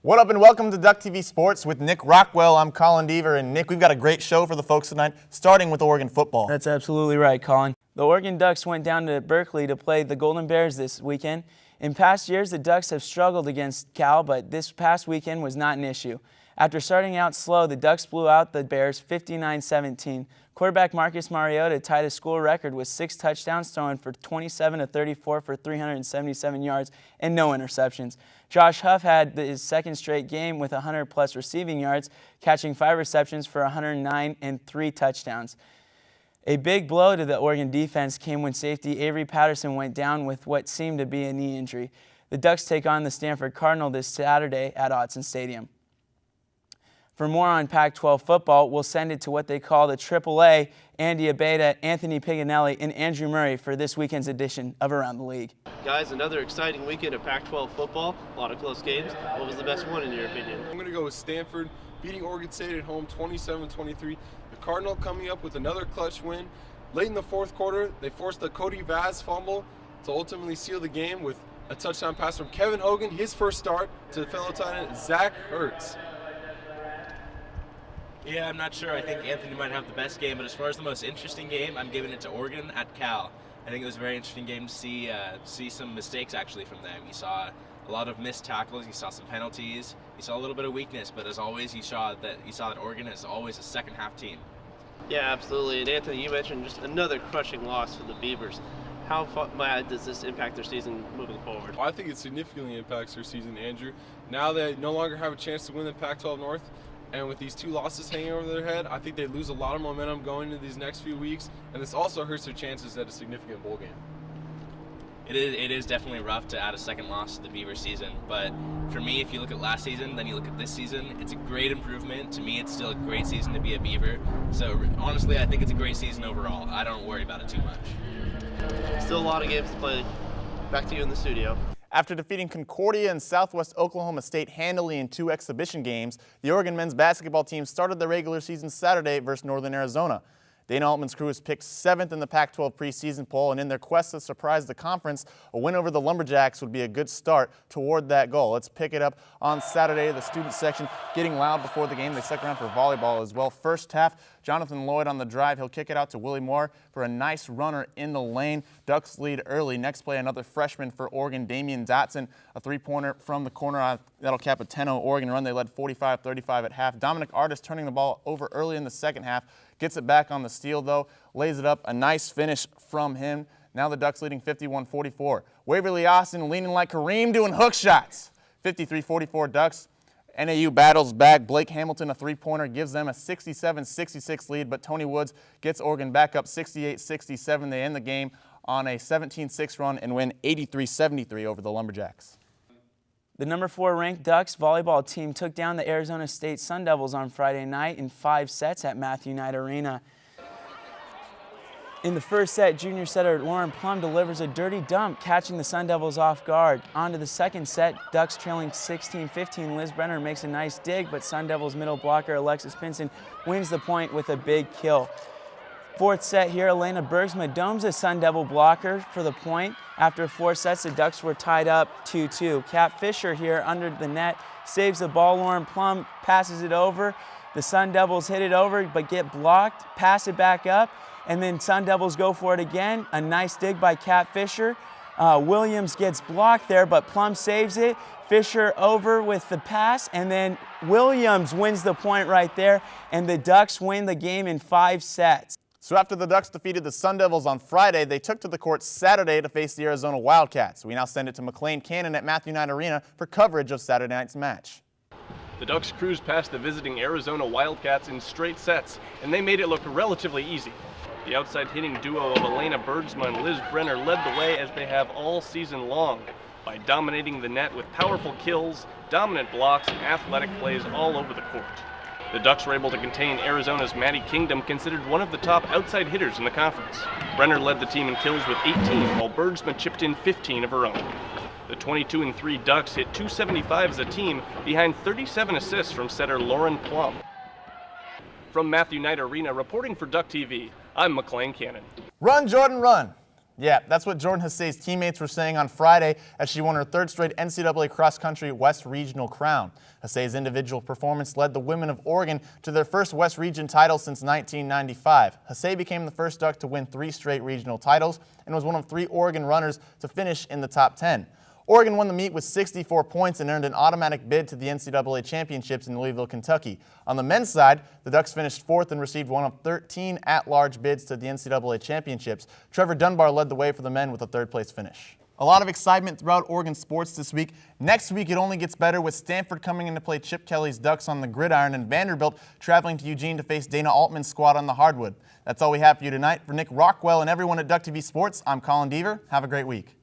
What up and welcome to DuckTV Sports with Nick Rockwell. I'm Colin Deaver, and Nick, we've got a great show for the folks tonight, starting with Oregon football. That's absolutely right, Colin. The Oregon Ducks went down to Berkeley to play the Golden Bears this weekend. In past years, the Ducks have struggled against Cal, but this past weekend was not an issue. After starting out slow, the Ducks blew out the Bears 59-17. Quarterback Marcus Mariota tied a school record with 6 touchdowns, throwing for 27 of 34 for 377 yards and no interceptions. Josh Huff had his second straight game with 100-plus receiving yards, catching 5 receptions for 109 and 3 touchdowns. A big blow to the Oregon defense came when safety Avery Patterson went down with what seemed to be a knee injury. The Ducks take on the Stanford Cardinal this Saturday at Autzen Stadium. For more on Pac-12 football, we'll send it to what they call the AAA, Andy Abeda, Anthony Piganelli, and Andrew Murray for this weekend's edition of Around the League. Guys, another exciting weekend of Pac-12 football. A lot of close games. What was the best one in your opinion? I'm going to go with Stanford beating Oregon State at home 27-23. The Cardinal coming up with another clutch win. Late in the fourth quarter, they forced a Cody Vaz fumble to ultimately seal the game with a touchdown pass from Kevin Hogan, his first start, to fellow tight end Zach Ertz. Yeah, I'm not sure. I think Anthony might have the best game, but as far as the most interesting game, I'm giving it to Oregon at Cal. I think it was a very interesting game to see some mistakes actually from them. You saw a lot of missed tackles, you saw some penalties, you saw a little bit of weakness, but as always, you saw that Oregon is always a second half team. Yeah, absolutely. And Anthony, you mentioned just another crushing loss for the Beavers. How bad does this impact their season moving forward? Well, I think it significantly impacts their season, Andrew. Now they no longer have a chance to win the Pac-12 North, and with these 2 losses hanging over their head, I think they lose a lot of momentum going into these next few weeks, and this also hurts their chances at a significant bowl game. It is definitely rough to add a second loss to the Beaver season, but for me, if you look at last season, then you look at this season, it's a great improvement. To me, it's still a great season to be a Beaver. So honestly, I think it's a great season overall. I don't worry about it too much. Still a lot of games to play. Back to you in the studio. After defeating Concordia and Southwest Oklahoma State handily in 2 exhibition games, the Oregon men's basketball team started the regular season Saturday versus Northern Arizona. Dana Altman's crew is picked 7th in the Pac-12 preseason poll, and in their quest to surprise the conference, a win over the Lumberjacks would be a good start toward that goal. Let's pick it up on Saturday. The student section getting loud before the game. They stuck around for volleyball as well. First half, Jonathan Lloyd on the drive. He'll kick it out to Willie Moore for a nice runner in the lane. Ducks lead early. Next play, another freshman for Oregon, Damian Dotson. A 3-pointer from the corner. That'll cap a 10-0 Oregon run. They led 45-35 at half. Dominic Artis turning the ball over early in the second half. Gets it back on the steal, though. Lays it up. A nice finish from him. Now the Ducks leading 51-44. Waverly Austin leaning like Kareem doing hook shots. 53-44 Ducks. NAU battles back. Blake Hamilton, a 3-pointer, gives them a 67-66 lead, but Tony Woods gets Oregon back up 68-67. They end the game on a 17-6 run and win 83-73 over the Lumberjacks. The number 4 ranked Ducks volleyball team took down the Arizona State Sun Devils on Friday night in 5 sets at Matthew Knight Arena. In the first set, junior setter Lauren Plum delivers a dirty dump, catching the Sun Devils off guard. On to the second set, Ducks trailing 16-15. Liz Brenner makes a nice dig, but Sun Devils middle blocker Alexis Pinson wins the point with a big kill. Fourth set here, Elena Bergsma domes a Sun Devil blocker for the point. After 4 sets, the Ducks were tied up 2-2. Kat Fisher here under the net saves the ball. Lauren Plum passes it over. The Sun Devils hit it over but get blocked, pass it back up, and then Sun Devils go for it again. A nice dig by Kat Fisher. Williams gets blocked there, but Plum saves it. Fisher over with the pass, and then Williams wins the point right there, and the Ducks win the game in 5 sets. So after the Ducks defeated the Sun Devils on Friday, they took to the court Saturday to face the Arizona Wildcats. We now send it to McLean Cannon at Matthew Knight Arena for coverage of Saturday night's match. The Ducks cruised past the visiting Arizona Wildcats in straight sets, and they made it look relatively easy. The outside hitting duo of Elena Bergsma and Liz Brenner led the way as they have all season long, by dominating the net with powerful kills, dominant blocks, and athletic plays all over the court. The Ducks were able to contain Arizona's Maddie Kingdom, considered one of the top outside hitters in the conference. Brenner led the team in kills with 18, while Bergsma chipped in 15 of her own. The 22-3 Ducks hit .275 as a team, behind 37 assists from setter Lauren Plum. From Matthew Knight Arena, reporting for DuckTV, I'm McLean Cannon. Run, Jordan, run. Yeah, that's what Jordan Hasay's teammates were saying on Friday as she won her third straight NCAA cross-country West Regional crown. Hasay's individual performance led the women of Oregon to their first West Region title since 1995. Hasay became the first Duck to win 3 straight regional titles and was one of 3 Oregon runners to finish in the top 10. Oregon won the meet with 64 points and earned an automatic bid to the NCAA championships in Louisville, Kentucky. On the men's side, the Ducks finished 4th and received one of 13 at-large bids to the NCAA championships. Trevor Dunbar led the way for the men with a 3rd-place finish. A lot of excitement throughout Oregon sports this week. Next week, it only gets better with Stanford coming in to play Chip Kelly's Ducks on the gridiron and Vanderbilt traveling to Eugene to face Dana Altman's squad on the hardwood. That's all we have for you tonight. For Nick Rockwell and everyone at DuckTV Sports, I'm Colin Deaver. Have a great week.